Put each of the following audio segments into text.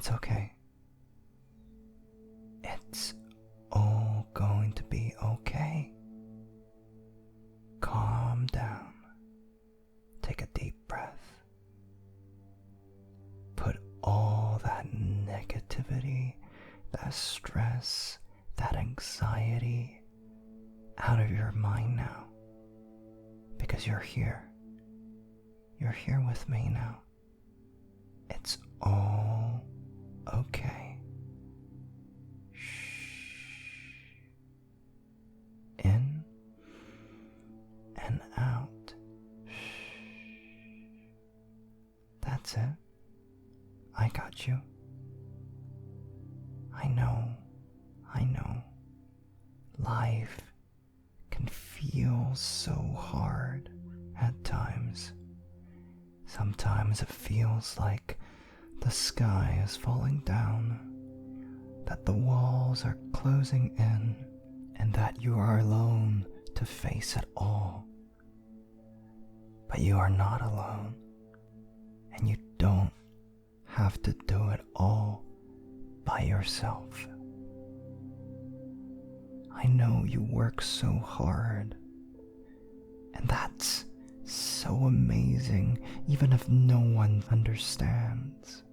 It's okay. It's all going to be okay. Calm down. Take a deep breath. Put all that negativity, that stress, that anxiety out of your mind now. Because you're here. You're here with me now. It's all okay. Shh. In and out. Shh. That's it. I got you. I know. Life can feel so hard at times. Sometimes it feels like the sky is falling down, that the walls are closing in, and that you are alone to face it all. But you are not alone, and you don't have to do it all by yourself. I know you work so hard, and that's so amazing, even if no one understands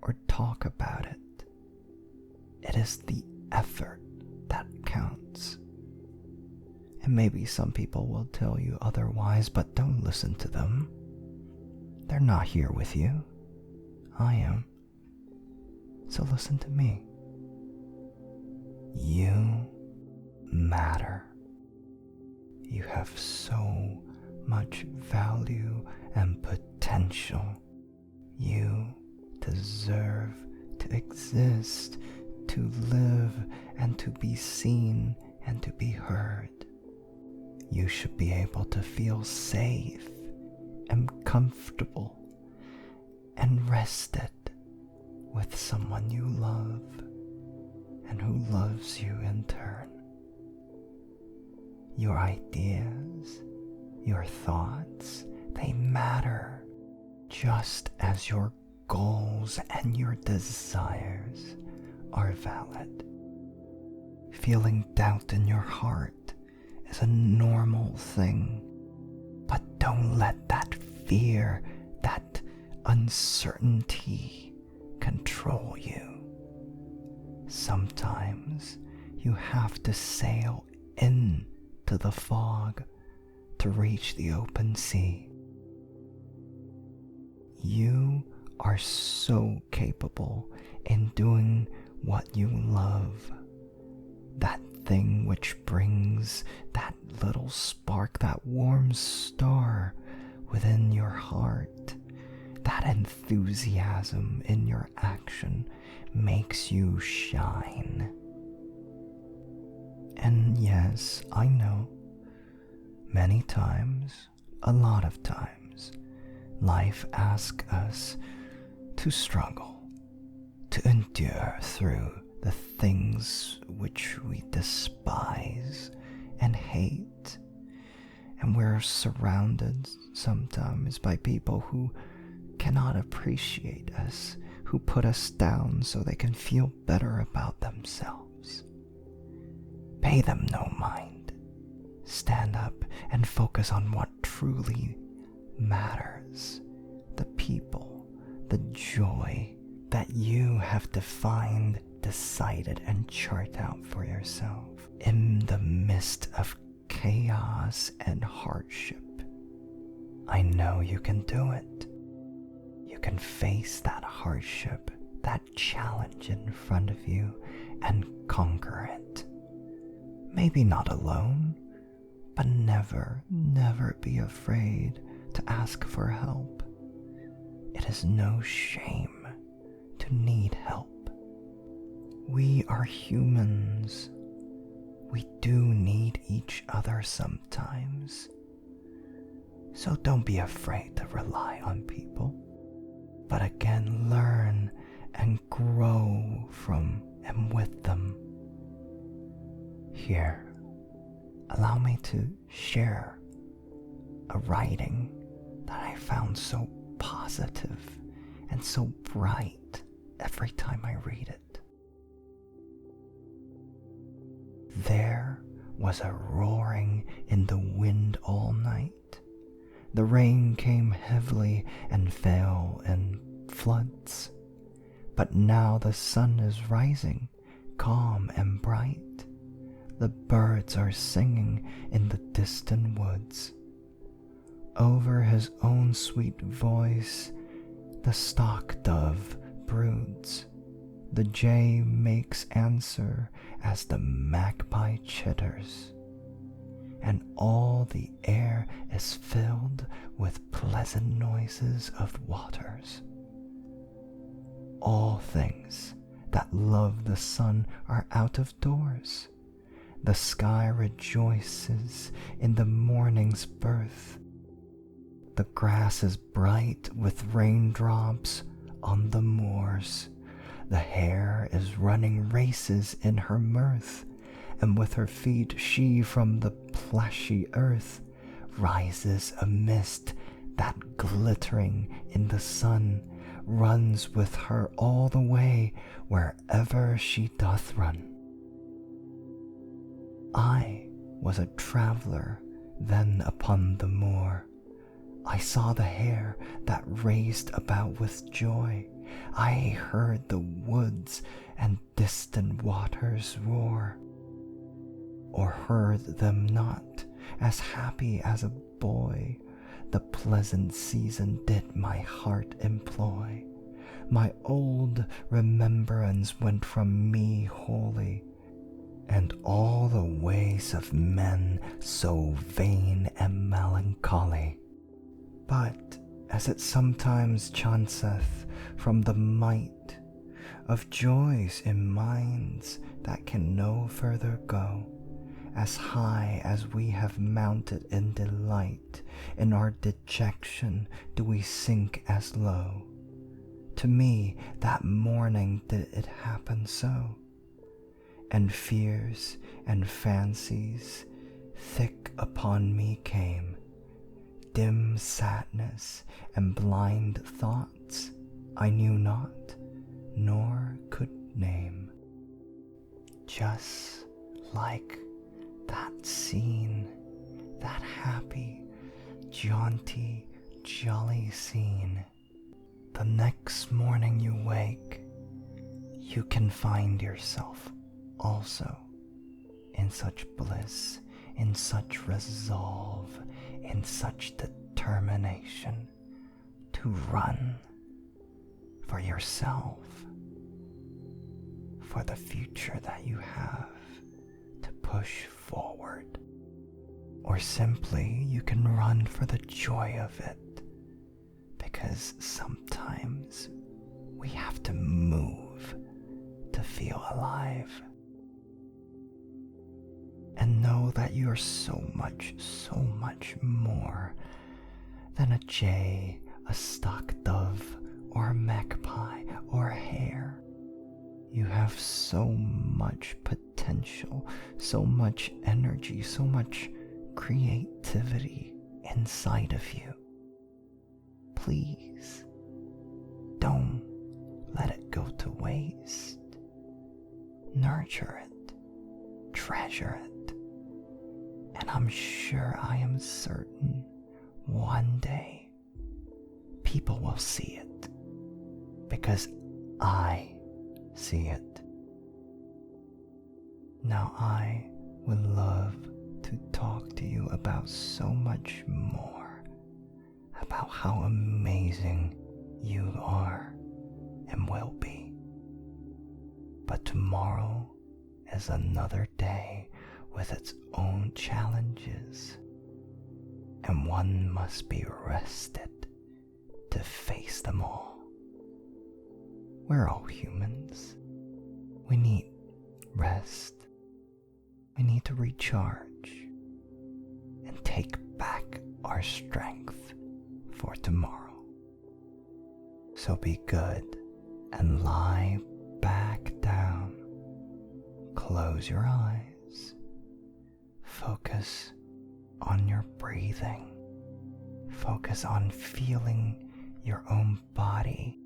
or talk about it. It is the effort that counts. And maybe some people will tell you otherwise, but don't listen to them. They're not here with you. I am. So listen to me. You matter. You have so much value and potential. You deserve to exist, to live, and to be seen and to be heard. You should be able to feel safe and comfortable and rested with someone you love and who loves you in turn. Your ideas, your thoughts, they matter just as your goals and your desires are valid. Feeling doubt in your heart is a normal thing, but don't let that fear, that uncertainty control you. Sometimes you have to sail into the fog to reach the open sea. You are so capable in doing what you love, that thing which brings that little spark, that warm star within your heart. That enthusiasm in your action makes you shine. And yes, I know, many times, a lot of times, life asks us to struggle, to endure through the things which we despise and hate. And we're surrounded sometimes by people who cannot appreciate us, who put us down so they can feel better about themselves. Pay them no mind. Stand up and focus on what truly matters. The people, the joy that you have defined, decided, and chart out for yourself. In the midst of chaos and hardship, I know you can do it. You can face that hardship, that challenge in front of you, and conquer it. Maybe not alone, but never, never be afraid to ask for help. It is no shame to need help. We are humans. We do need each other sometimes. So don't be afraid to rely on people, but again, learn and grow from and with them. Here, allow me to share a writing that I found so positive and so bright every time I read it. There was a roaring in the wind all night. The rain came heavily and fell in floods. But now the sun is rising, calm and bright. The birds are singing in the distant woods. Over his own sweet voice, the stock dove broods. The jay makes answer as the magpie chitters, and all the air is filled with pleasant noises of waters. All things that love the sun are out of doors. The sky rejoices in the morning's birth. The grass is bright with raindrops on the moors. The hare is running races in her mirth, and with her feet she from the plashy earth rises a mist that glittering in the sun runs with her all the way wherever she doth run. I was a traveler then upon the moor. I saw the hare that raced about with joy. I heard the woods and distant waters roar, or heard them not, as happy as a boy. The pleasant season did my heart employ. My old remembrance went from me wholly, and all the ways of men so vain and melancholy. But as it sometimes chanceth from the might of joys in minds that can no further go, as high as we have mounted in delight, in our dejection do we sink as low. To me that morning did it happen so, and fears and fancies thick upon me came, dim sadness and blind thoughts I knew not, nor could name. Just like that scene, that happy, jaunty, jolly scene. The next morning you wake, you can find yourself also in such bliss, in such resolve, in such determination to run for yourself, for the future that you have, to push forward. Or simply you can run for the joy of it, because sometimes we have to move to feel alive. And know that you are so much more than a jay, a stock dove, or a magpie, or a hare. You have so much potential, so much energy, so much creativity inside of you. Please, don't let it go to waste. Nurture it, treasure it, and I'm sure, I am certain, one day people will see it, because I see it. Now I would love to talk to you about so much more, about how amazing you are and will be. But tomorrow is another day with its own challenges, and one must be rested to face them all. We're all humans. We need rest. We need to recharge and take back our strength for tomorrow. So be good and lie back down. Close your eyes. Focus on your breathing. Focus on feeling your own body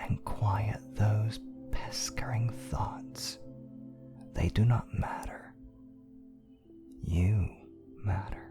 and quiet those pestering thoughts. They do not matter. You matter.